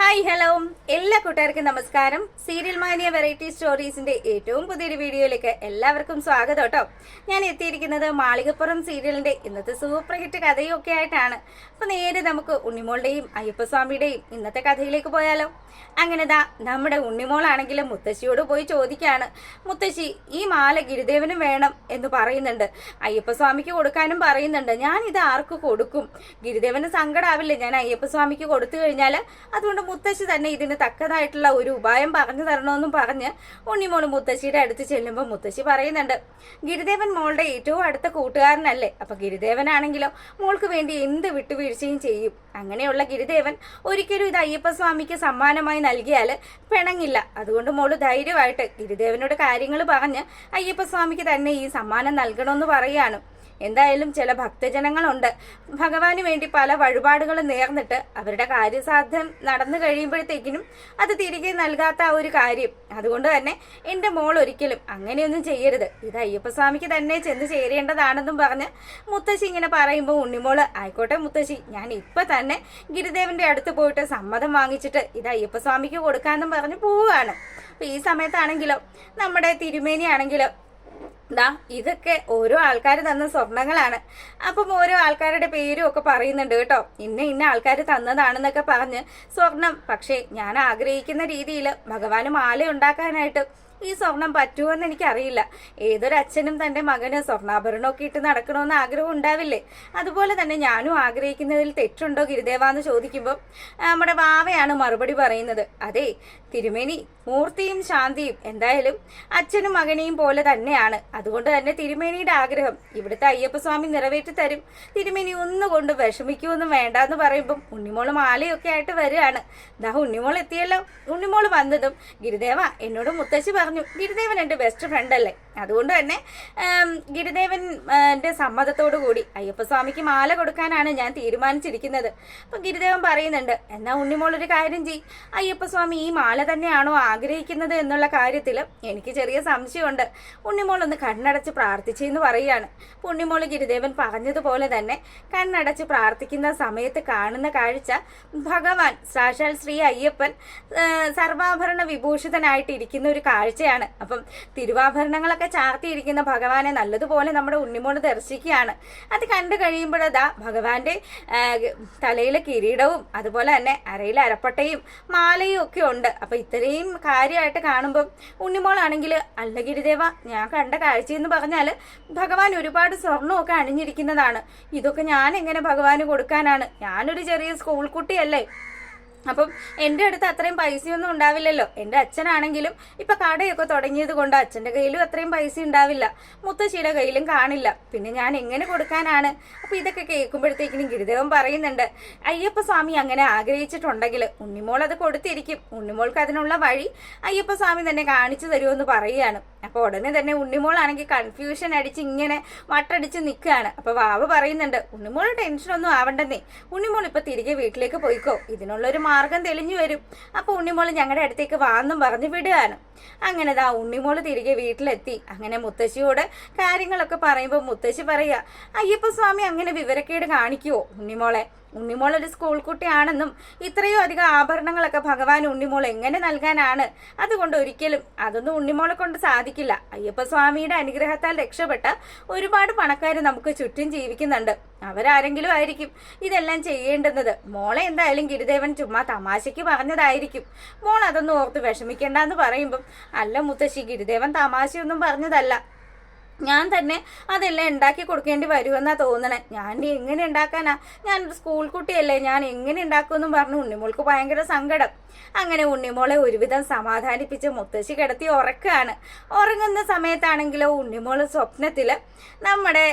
Hi hello എല്ലാ കൂട്ടുകാർക്കും നമസ്കാരം. സീരിയൽ മാനിയ വെറൈറ്റി സ്റ്റോറീസിന്റെ ഏറ്റവും പുതിയൊരു വീഡിയോയിലേക്ക് എല്ലാവർക്കും സ്വാഗതം കേട്ടോ. ഞാൻ എത്തിയിരിക്കുന്നത് മാളികപ്പുറം സീരിയലിന്റെ ഇന്നത്തെ സൂപ്പർ ഹിറ്റ് കഥയൊക്കെ ആയിട്ടാണ്. അപ്പൊ നേരെ നമുക്ക് ഉണ്ണിമോളുടെയും അയ്യപ്പസ്വാമിയുടെയും ഇന്നത്തെ കഥയിലേക്ക് പോയാലോ. അങ്ങനെ നമ്മുടെ ഉണ്ണിമോളാണെങ്കിലും മുത്തശ്ശിയോട് പോയി ചോദിക്കാണ്, മുത്തശ്ശി ഈ മാല ഗിരിദേവനും വേണം എന്ന് പറയുന്നുണ്ട്, അയ്യപ്പസ്വാമിക്ക് കൊടുക്കാനും പറയുന്നുണ്ട്. ഞാൻ ഇത് ആർക്ക് കൊടുക്കും? ഗിരിദേവന് സങ്കടാവില്ലേ ഞാൻ അയ്യപ്പസ്വാമിക്ക് കൊടുത്തു കഴിഞ്ഞാൽ? അതുകൊണ്ട് മുത്തശ്ശി തന്നെ ഇതിന് തക്കതായിട്ടുള്ള ഒരു ഉപായം പറഞ്ഞു തരണമെന്നും പറഞ്ഞ് ഉണ്ണിമോള് മുത്തശ്ശിയുടെ അടുത്ത് ചെല്ലുമ്പോൾ മുത്തശ്ശി പറയുന്നുണ്ട്, ഗിരിദേവൻ മോളുടെ ഏറ്റവും അടുത്ത കൂട്ടുകാരനല്ലേ, അപ്പൊ ഗിരിദേവനാണെങ്കിലോ മോൾക്ക് വേണ്ടി എന്ത് വിട്ടുവീഴ്ചയും ചെയ്യും. അങ്ങനെയുള്ള ഗിരിദേവൻ ഒരിക്കലും ഇത് അയ്യപ്പസ്വാമിക്ക് സമ്മാനമായി നൽകിയാൽ പിണങ്ങില്ല. അതുകൊണ്ട് മോള് ധൈര്യമായിട്ട് ഗിരിദേവനോട് കാര്യങ്ങൾ പറഞ്ഞ് അയ്യപ്പസ്വാമിക്ക് തന്നെ ഈ സമ്മാനം നൽകണമെന്ന് പറയാണ്. എന്തായാലും ചില ഭക്തജനങ്ങളുണ്ട്, ഭഗവാന് വേണ്ടി പല വഴിപാടുകളും നേർന്നിട്ട് അവരുടെ കാര്യസാധ്യം നടന്നു കഴിയുമ്പോഴത്തേക്കിനും അത് തിരികെ നൽകാത്ത ഒരു കാര്യം. അതുകൊണ്ട് തന്നെ എൻ്റെ മോൾ ഒരിക്കലും അങ്ങനെയൊന്നും ചെയ്യരുത്, ഇത് അയ്യപ്പസ്വാമിക്ക് തന്നെ ചെന്ന് ചേരേണ്ടതാണെന്നും പറഞ്ഞ് മുത്തശ്ശി ഇങ്ങനെ പറയുമ്പോൾ ഉണ്ണിമോള് ആയിക്കോട്ടെ മുത്തശ്ശി, ഞാൻ ഇപ്പൊ തന്നെ ഗിരിദേവന്റെ അടുത്ത് പോയിട്ട് സമ്മതം വാങ്ങിച്ചിട്ട് ഇത് അയ്യപ്പസ്വാമിക്ക് കൊടുക്കാമെന്നും പറഞ്ഞ് പോവുകയാണ്. അപ്പൊ ഈ സമയത്താണെങ്കിലോ നമ്മുടെ തിരുമേനി ആണെങ്കിലോ ഇതൊക്കെ ഓരോ ആൾക്കാർ തന്ന സ്വർണങ്ങളാണ്. അപ്പം ഓരോ ആൾക്കാരുടെ പേരും ഒക്കെ പറയുന്നുണ്ട് കേട്ടോ, ഇന്ന ആൾക്കാർ തന്നതാണെന്നൊക്കെ പറഞ്ഞ് സ്വർണം. പക്ഷേ ഞാൻ ആഗ്രഹിക്കുന്ന രീതിയിൽ ഭഗവാന് മാല ഉണ്ടാക്കാനായിട്ട് ഈ സ്വർണം പറ്റുമെന്ന് എനിക്കറിയില്ല. ഏതൊരച്ഛനും തൻ്റെ മകന് സ്വർണ്ണാഭരണമൊക്കെ ഇട്ട് നടക്കണമെന്ന് ആഗ്രഹം ഉണ്ടാവില്ലേ? അതുപോലെ തന്നെ ഞാനും ആഗ്രഹിക്കുന്നതിൽ തെറ്റുണ്ടോ ഗിരിദേവാന്ന് ചോദിക്കുമ്പോൾ നമ്മുടെ വാവയാണ് മറുപടി പറയുന്നത്, അതെ തിരുമേനി, മൂർത്തിയും ശാന്തിയും എന്തായാലും അച്ഛനും മകനെയും പോലെ തന്നെയാണ്. അതുകൊണ്ട് തന്നെ തിരുമേനിയുടെ ആഗ്രഹം ഇവിടുത്തെ അയ്യപ്പസ്വാമി നിറവേറ്റി തരും. തിരുമേനി ഒന്നുകൊണ്ട് വിഷമിക്കുമൊന്നും വേണ്ടെന്ന് പറയുമ്പം ഉണ്ണിമോള് മാലയൊക്കെ ആയിട്ട് വരികയാണ്. ഉണ്ണിമോൾ എത്തിയല്ലോ. ഉണ്ണിമോൾ വന്നതും ഗിരിദേവ എന്നോട് മുത്തശ്ശി പറഞ്ഞു, ഗിരിദേവൻ എൻ്റെ ബെസ്റ്റ് ഫ്രണ്ട് അല്ലേ, അതുകൊണ്ട് തന്നെ ഗിരിദേവൻ്റെ സമ്മതത്തോടു കൂടി അയ്യപ്പസ്വാമിക്ക് മാല കൊടുക്കാനാണ് ഞാൻ തീരുമാനിച്ചിരിക്കുന്നത്. അപ്പം ഗിരിദേവൻ പറയുന്നുണ്ട്, എന്നാ ഉണ്ണിമോൾ ഒരു കാര്യം ചെയ്യും, അയ്യപ്പസ്വാമി ഈ മാല തന്നെയാണോ ആഗ്രഹിക്കുന്നത് എന്നുള്ള കാര്യത്തിൽ എനിക്ക് ചെറിയ സംശയമുണ്ട്. ഉണ്ണിമോൾ ഒന്ന് കണ്ണടച്ച് പ്രാർത്ഥിച്ചെന്ന് പറയുകയാണ്. അപ്പം ഉണ്ണിമോൾ ഗിരിദേവൻ പറഞ്ഞതുപോലെ തന്നെ കണ്ണടച്ച് പ്രാർത്ഥിക്കുന്ന സമയത്ത് കാണുന്ന കാഴ്ച ഭഗവാൻ സാക്ഷാൽ ശ്രീ അയ്യപ്പൻ സർവാഭരണ വിഭൂഷിതനായിട്ടിരിക്കുന്ന ഒരു കാഴ്ചയാണ്. അപ്പം തിരുവാഭരണങ്ങളൊക്കെ ചാർത്തിയിരിക്കുന്ന ഭഗവാനെ നല്ലതുപോലെ നമ്മുടെ ഉണ്ണിമോള് ദർശിക്കുകയാണ്. അത് കണ്ടു കഴിയുമ്പോഴതാ ഭഗവാന്റെ തലയിലെ കിരീടവും അതുപോലെ തന്നെ അരയിലെ അരപ്പട്ടയും മാലയും ഒക്കെ ഉണ്ട്. അപ്പൊ ഇത്രയും കാര്യമായിട്ട് കാണുമ്പോൾ ഉണ്ണിമോളാണെങ്കിൽ, അല്ല ഗിരിദേവ, ഞാൻ കണ്ട കാഴ്ചയെന്ന് പറഞ്ഞാൽ ഭഗവാൻ ഒരുപാട് സ്വർണ്ണമൊക്കെ അണിഞ്ഞിരിക്കുന്നതാണ്. ഇതൊക്കെ ഞാൻ എങ്ങനെ ഭഗവാന് കൊടുക്കാനാണ്? ഞാനൊരു ചെറിയ സ്കൂൾ കുട്ടിയല്ലേ, അപ്പം എൻ്റെ അടുത്ത് അത്രയും പൈസയൊന്നും ഉണ്ടാവില്ലല്ലോ. എൻ്റെ അച്ഛനാണെങ്കിലും ഇപ്പം കടയൊക്കെ തുടങ്ങിയത് കൊണ്ട് അച്ഛൻ്റെ കയ്യിലും അത്രയും പൈസ ഉണ്ടാവില്ല, മുത്തശ്ശിയുടെ കയ്യിലും കാണില്ല. പിന്നെ ഞാൻ എങ്ങനെ കൊടുക്കാനാണ്? അപ്പം ഇതൊക്കെ കേൾക്കുമ്പോഴത്തേക്കിനും ഗിരിദേവൻ പറയുന്നുണ്ട്, അയ്യപ്പസ്വാമി അങ്ങനെ ആഗ്രഹിച്ചിട്ടുണ്ടെങ്കിൽ ഉണ്ണിമോൾ അത് കൊടുത്തിരിക്കും. ഉണ്ണിമോൾക്ക് അതിനുള്ള വഴി അയ്യപ്പസ്വാമി തന്നെ കാണിച്ചു തരുമെന്ന് പറയുകയാണ്. അപ്പോൾ ഉടനെ തന്നെ ഉണ്ണിമോളാണെങ്കിൽ കൺഫ്യൂഷൻ അടിച്ച് ഇങ്ങനെ വട്ടടിച്ച് നിൽക്കുകയാണ്. അപ്പോൾ വാവ് പറയുന്നുണ്ട്, ഉണ്ണിമോൾ ടെൻഷനൊന്നും ആവണ്ടെന്നേ, ഉണ്ണിമോൾ ഇപ്പം തിരികെ വീട്ടിലേക്ക് പോയിക്കോ, ഇതിനുള്ളൊരു മാർഗം തെളിഞ്ഞു വരും. അപ്പൊ ഉണ്ണിമോള് ഞങ്ങളുടെ അടുത്തേക്ക് വാന്നും പറഞ്ഞ് വിടുകയാണ്. അങ്ങനെ ഉണ്ണിമോള് തിരികെ വീട്ടിലെത്തി. അങ്ങനെ മുത്തശ്ശിയോട് കാര്യങ്ങളൊക്കെ പറയുമ്പോൾ മുത്തശ്ശി പറയാ, അയ്യപ്പസ്വാമി അങ്ങനെ വിവരക്കേട് കാണിക്കുവോ ഉണ്ണിമോളെ? ഉണ്ണിമോളൊരു സ്കൂൾ കുട്ടിയാണെന്നും ഇത്രയും അധികം ആഭരണങ്ങളൊക്കെ ഭഗവാൻ ഉണ്ണിമോൾ എങ്ങനെ നൽകാനാണ്? അതുകൊണ്ട് ഒരിക്കലും അതൊന്നും ഉണ്ണിമോളെ കൊണ്ട് സാധിക്കില്ല. അയ്യപ്പസ്വാമിയുടെ അനുഗ്രഹത്താൽ രക്ഷപ്പെട്ട ഒരുപാട് പണക്കാർ നമുക്ക് ചുറ്റും ജീവിക്കുന്നുണ്ട്, അവരാരെങ്കിലും ആയിരിക്കും ഇതെല്ലാം ചെയ്യേണ്ടുന്നത്. മോളെ എന്തായാലും ഗിരിദേവൻ ചുമ്മാ തമാശയ്ക്ക് പറഞ്ഞതായിരിക്കും, മോൾ അതൊന്നും ഓർത്ത് വിഷമിക്കേണ്ടെന്ന് പറയുമ്പം, അല്ല മുത്തശ്ശി, ഗിരിദേവൻ തമാശയൊന്നും പറഞ്ഞതല്ല, ഞാൻ തന്നെ അതെല്ലാം ഉണ്ടാക്കി കൊടുക്കേണ്ടി വരുമെന്നാ തോന്നണേ. ഞാൻ എങ്ങനെ ഉണ്ടാക്കാനാ? ഞാൻ സ്കൂൾ കുട്ടിയല്ലേ, ഞാൻ എങ്ങനെ ഉണ്ടാക്കുമെന്നും പറഞ്ഞു ഉണ്ണിമോൾക്ക് ഭയങ്കര സങ്കടം. അങ്ങനെ ഉണ്ണിമോളെ ഒരുവിധം സമാധാനിപ്പിച്ച് മുത്തശ്ശി കിടത്തി ഉറക്കുകയാണ്. ഉറങ്ങുന്ന സമയത്താണെങ്കിലോ ഉണ്ണിമോള് സ്വപ്നത്തിൽ നമ്മുടെ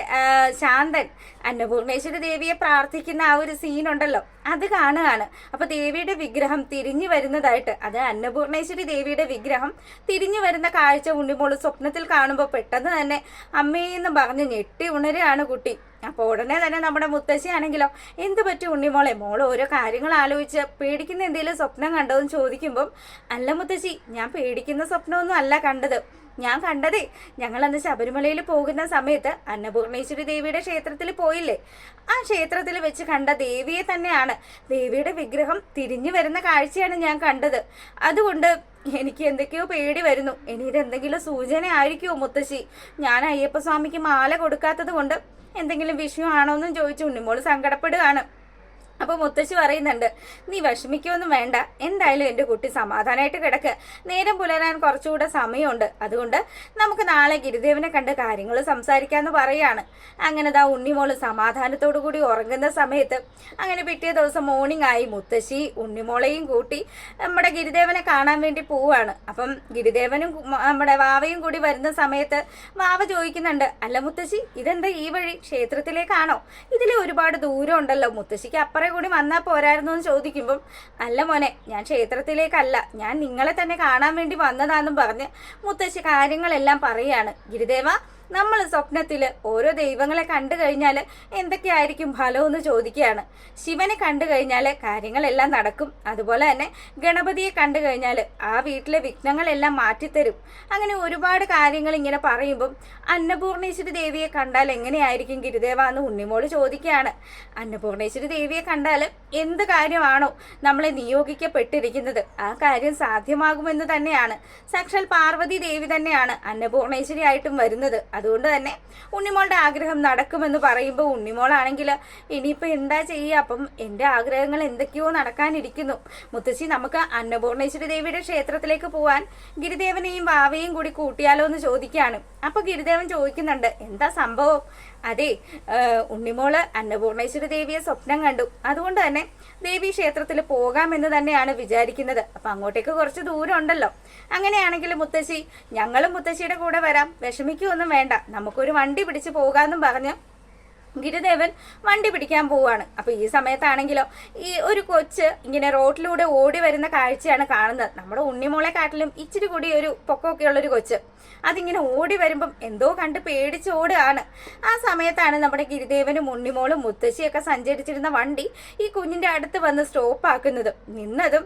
ശാന്തൻ അന്നപൂർണേശ്വരി ദേവിയെ പ്രാർത്ഥിക്കുന്ന ആ ഒരു സീനുണ്ടല്ലോ, അത് കാണുകയാണ്. അപ്പൊ ദേവിയുടെ വിഗ്രഹം തിരിഞ്ഞു വരുന്നതായിട്ട്, അത് അന്നപൂർണേശ്വരി ദേവിയുടെ വിഗ്രഹം തിരിഞ്ഞു വരുന്ന കാഴ്ച ഉണ്ണിമോള് സ്വപ്നത്തിൽ കാണുമ്പോൾ പെട്ടെന്ന് തന്നെ അമ്മേന്ന് പറഞ്ഞ് ഞെട്ടി ഉണരുകയാണ് കുട്ടി. അപ്പോൾ ഉടനെ തന്നെ നമ്മുടെ മുത്തശ്ശിയാണെങ്കിലോ, എന്ത് പറ്റി ഉണ്ണിമോളെ, മോൾ ഓരോ കാര്യങ്ങൾ ആലോചിച്ച് പേടിക്കുന്ന എന്തെങ്കിലും സ്വപ്നം കണ്ടോ എന്ന് ചോദിക്കുമ്പം, അല്ല മുത്തശ്ശി, ഞാൻ പേടിക്കുന്ന സ്വപ്നമൊന്നും അല്ല കണ്ടത്. ഞാൻ കണ്ടതേ, ഞങ്ങളന്ന് ശബരിമലയിൽ പോകുന്ന സമയത്ത് അന്നപൂർണേശ്വരി ദേവിയുടെ ക്ഷേത്രത്തിൽ പോയില്ലേ, ആ ക്ഷേത്രത്തിൽ വെച്ച് കണ്ട ദേവിയെ തന്നെയാണ്. ദേവിയുടെ വിഗ്രഹം തിരിഞ്ഞു വരുന്ന കാഴ്ചയാണ് ഞാൻ കണ്ടത്. അതുകൊണ്ട് എനിക്ക് എന്തൊക്കെയോ പേടി വരുന്നു. ഇനി ഇതെന്തെങ്കിലും സൂചന ആയിരിക്കുമോ മുത്തശ്ശി? ഞാൻ അയ്യപ്പസ്വാമിക്ക് മാല കൊടുക്കാത്തത് കൊണ്ട് എന്തെങ്കിലും വിഷയമാണോ എന്നും ചോദിച്ചു ഉണ്ണിമോള് സങ്കടപ്പെടുകയാണ്. അപ്പോൾ മുത്തശ്ശി പറയുന്നുണ്ട്, നീ വിഷമിക്കൊന്നും വേണ്ട, എന്തായാലും എൻ്റെ കുട്ടി സമാധാനമായിട്ട് കിടക്ക്. നേരം പുലരാൻ കുറച്ചുകൂടെ സമയമുണ്ട്, അതുകൊണ്ട് നമുക്ക് നാളെ ഗിരിദേവനെ കണ്ട് കാര്യങ്ങൾ സംസാരിക്കാമെന്ന് പറയാണ്. അങ്ങനെ ദാ ഉണ്ണിമോള് സമാധാനത്തോടു കൂടി ഉറങ്ങുന്ന സമയത്ത് അങ്ങനെ പിറ്റേ ദിവസം മോർണിംഗ് ആയി. മുത്തശ്ശി ഉണ്ണിമോളെയും കൂട്ടി നമ്മുടെ ഗിരിദേവനെ കാണാൻ വേണ്ടി പോവുകയാണ്. അപ്പം ഗിരിദേവനും നമ്മുടെ വാവയും കൂടി വരുന്ന സമയത്ത് വാവ ചോദിക്കുന്നുണ്ട്, അല്ല മുത്തശ്ശി, ഇതെന്താ ഈ വഴി ക്ഷേത്രത്തിലേക്കാണോ? ഇതിൽ ഒരുപാട് ദൂരം ഉണ്ടല്ലോ, മുത്തശ്ശിക്ക് അപ്പുറം കൂടി വന്നാൽ പോരായിരുന്നു എന്ന് ചോദിക്കുമ്പം, അല്ല മോനെ, ഞാൻ ക്ഷേത്രത്തിലേക്കല്ല, ഞാൻ നിങ്ങളെ തന്നെ കാണാൻ വേണ്ടി വന്നതാണെന്നും പറഞ്ഞ് മുത്തശ്ശി കാര്യങ്ങളെല്ലാം പറയാണ്. ഗിരിദേവ, നമ്മൾ സ്വപ്നത്തിൽ ഓരോ ദൈവങ്ങളെ കണ്ടു കഴിഞ്ഞാൽ എന്തൊക്കെയായിരിക്കും ഫലമെന്ന് ചോദിക്കുകയാണ്. ശിവനെ കണ്ടു കഴിഞ്ഞാൽ കാര്യങ്ങളെല്ലാം നടക്കും, അതുപോലെ തന്നെ ഗണപതിയെ കണ്ടു കഴിഞ്ഞാൽ ആ വീട്ടിലെ വിഘ്നങ്ങളെല്ലാം മാറ്റിത്തരും. അങ്ങനെ ഒരുപാട് കാര്യങ്ങൾ ഇങ്ങനെ പറയുമ്പം അന്നപൂർണേശ്വരി ദേവിയെ കണ്ടാൽ എങ്ങനെയായിരിക്കും ഗിരിദേവ എന്ന് ഉണ്ണിമോള് ചോദിക്കുകയാണ്. അന്നപൂർണേശ്വരി ദേവിയെ കണ്ടാൽ എന്ത് കാര്യമാണോ നമ്മളെ നിയോഗിക്കപ്പെട്ടിരിക്കുന്നത് ആ കാര്യം സാധ്യമാകുമെന്ന് തന്നെയാണ്. സാക്ഷാൽ പാർവതി ദേവി തന്നെയാണ് അന്നപൂർണേശ്വരി ആയിട്ടും വരുന്നത്. അതുകൊണ്ട് തന്നെ ഉണ്ണിമോളുടെ ആഗ്രഹം നടക്കുമെന്ന് പറയുമ്പോൾ ഉണ്ണിമോളാണെങ്കിൽ ഇനിയിപ്പോൾ എന്താ ചെയ്യുക? അപ്പം എൻ്റെ ആഗ്രഹങ്ങൾ എന്തൊക്കെയോ നടക്കാനിരിക്കുന്നു. മുത്തശ്ശി, നമുക്ക് അന്നപൂർണേശ്വരി ദേവിയുടെ ക്ഷേത്രത്തിലേക്ക് പോവാൻ ഗിരിദേവനെയും വാവയും കൂടി കൂട്ടിയാലോ എന്ന് ചോദിക്കുകയാണ്. അപ്പോൾ ഗിരിദേവൻ ചോദിക്കുന്നുണ്ട്, എന്താ സംഭവം? അതെ, ഉണ്ണിമോള് അന്നപൂർണേശ്വരി ദേവിയെ സ്വപ്നം കണ്ടു, അതുകൊണ്ട് തന്നെ ദേവി ക്ഷേത്രത്തിൽ പോകാമെന്ന് തന്നെയാണ് വിചാരിക്കുന്നത്. അപ്പം അങ്ങോട്ടേക്ക് കുറച്ച് ദൂരം ഉണ്ടല്ലോ. അങ്ങനെയാണെങ്കിൽ മുത്തശ്ശി, ഞങ്ങളും മുത്തശ്ശിയുടെ കൂടെ വരാം, വിഷമിക്കൊന്നും വേണ്ട, നമുക്കൊരു വണ്ടി പിടിച്ച് പോകാമെന്നും പറഞ്ഞ് ഗിരിദേവൻ വണ്ടി പിടിക്കാൻ പോവാണ്. അപ്പൊ ഈ സമയത്താണെങ്കിലോ ഈ ഒരു കൊച്ച് ഇങ്ങനെ റോഡിലൂടെ ഓടി വരുന്ന കാഴ്ചയാണ് കാണുന്നത്. നമ്മുടെ ഉണ്ണിമോളെ കാട്ടിലും ഇച്ചിരി കൂടി ഒരു പൊക്കമൊക്കെ ഉള്ളൊരു കൊച്ച് അതിങ്ങനെ ഓടി വരുമ്പം എന്തോ കണ്ട് പേടിച്ച് ഓടുകയാണ്. ആ സമയത്താണ് നമ്മുടെ ഗിരിദേവനും ഉണ്ണിമോളും മുത്തശ്ശിയൊക്കെ സഞ്ചരിച്ചിരുന്ന വണ്ടി ഈ കുഞ്ഞിന്റെ അടുത്ത് വന്ന് സ്റ്റോപ്പ് ആക്കുന്നത്. നിന്നതും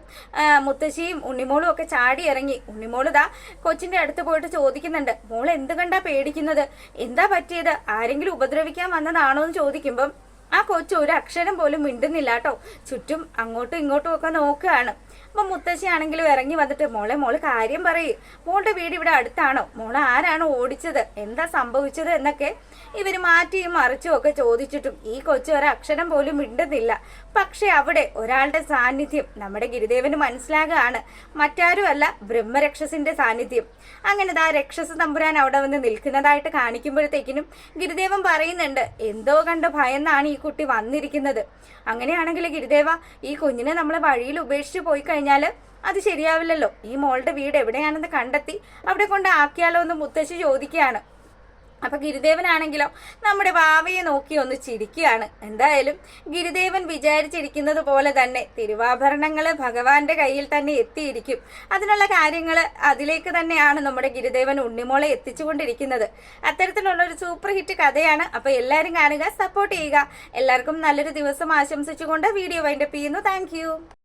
മുത്തശ്ശിയും ഉണ്ണിമോളും ഒക്കെ ചാടി ഇറങ്ങി. ഉണ്ണിമോള് ദാ കൊച്ചിന്റെ അടുത്ത് പോയിട്ട് ചോദിക്കുന്നുണ്ട്, മോൾ എന്ത് കണ്ടാ പേടിക്കുന്നത്? എന്താ പറ്റിയത്? ആരെങ്കിലും ഉപദ്രവിക്കാൻ വന്നതാണോ എന്ന് ചോദിക്കുമ്പം ആ കൊച്ചു ഒരു അക്ഷരം പോലും മിണ്ടുന്നില്ല കേട്ടോ. ചുറ്റും അങ്ങോട്ടും ഇങ്ങോട്ടും ഒക്കെ നോക്കുകയാണ്. അപ്പം മുത്തശ്ശിയാണെങ്കിലും ഇറങ്ങി വന്നിട്ട്, മോള് കാര്യം പറയൂ, മോളുടെ വീട് ഇവിടെ അടുത്താണോ? മോളെ ആരാണ് ഓടിച്ചത്? എന്താ സംഭവിച്ചത് എന്നൊക്കെ ഇവർ മാറ്റിയും മറിച്ചും ഒക്കെ ചോദിച്ചിട്ടും ഈ കൊച്ചു ഒരക്ഷരം പോലും മിണ്ടുന്നില്ല. പക്ഷെ അവിടെ ഒരാളുടെ സാന്നിധ്യം നമ്മുടെ ഗിരിദേവന് മനസ്സിലാകുകയാണ്. മറ്റാരുമല്ല, ബ്രഹ്മരക്ഷസിന്റെ സാന്നിധ്യം. അങ്ങനെ ദാ രക്ഷസ് തമ്പുരാൻ അവിടെ വന്ന് നിൽക്കുന്നതായിട്ട് കാണിക്കുമ്പോഴത്തേക്കിനും ഗിരിദേവൻ പറയുന്നുണ്ട്, എന്തോ കണ്ട് ഭയന്നാണ് ഈ കുട്ടി വന്നിരിക്കുന്നത്. അങ്ങനെയാണെങ്കിൽ ഗിരിദേവ, ഈ കുഞ്ഞിനെ നമ്മളെ വഴിയിൽ ഉപേക്ഷിച്ച് പോയി കഴിഞ്ഞാൽ അത് ശരിയാവില്ലല്ലോ. ഈ മോളുടെ വീട് എവിടെയാണെന്ന് കണ്ടെത്തി അവിടെ കൊണ്ട് ആക്കിയാലോ എന്ന് മുത്തശ്ശി ചോദിക്കുകയാണ്. അപ്പൊ ഗിരിദേവനാണെങ്കിലോ നമ്മുടെ വാവയെ നോക്കി ഒന്ന് ചിരിക്കുകയാണ്. എന്തായാലും ഗിരിദേവൻ വിചാരിച്ചിരിക്കുന്നത് പോലെ തന്നെ തിരുവാഭരണങ്ങള് ഭഗവാന്റെ കയ്യിൽ തന്നെ എത്തിയിരിക്കും. അതിനുള്ള കാര്യങ്ങൾ അതിലേക്ക് തന്നെയാണ് നമ്മുടെ ഗിരിദേവൻ ഉണ്ണിമോളെ എത്തിച്ചുകൊണ്ടിരിക്കുന്നത്. അത്തരത്തിലുള്ള ഒരു സൂപ്പർ ഹിറ്റ് കഥയാണ്. അപ്പൊ എല്ലാവരും കാണുക, സപ്പോർട്ട് ചെയ്യുക. എല്ലാവർക്കും നല്ലൊരു ദിവസം ആശംസിച്ചുകൊണ്ട് വീഡിയോ വൈൻഡപ്പ് ചെയ്യുന്നു. താങ്ക്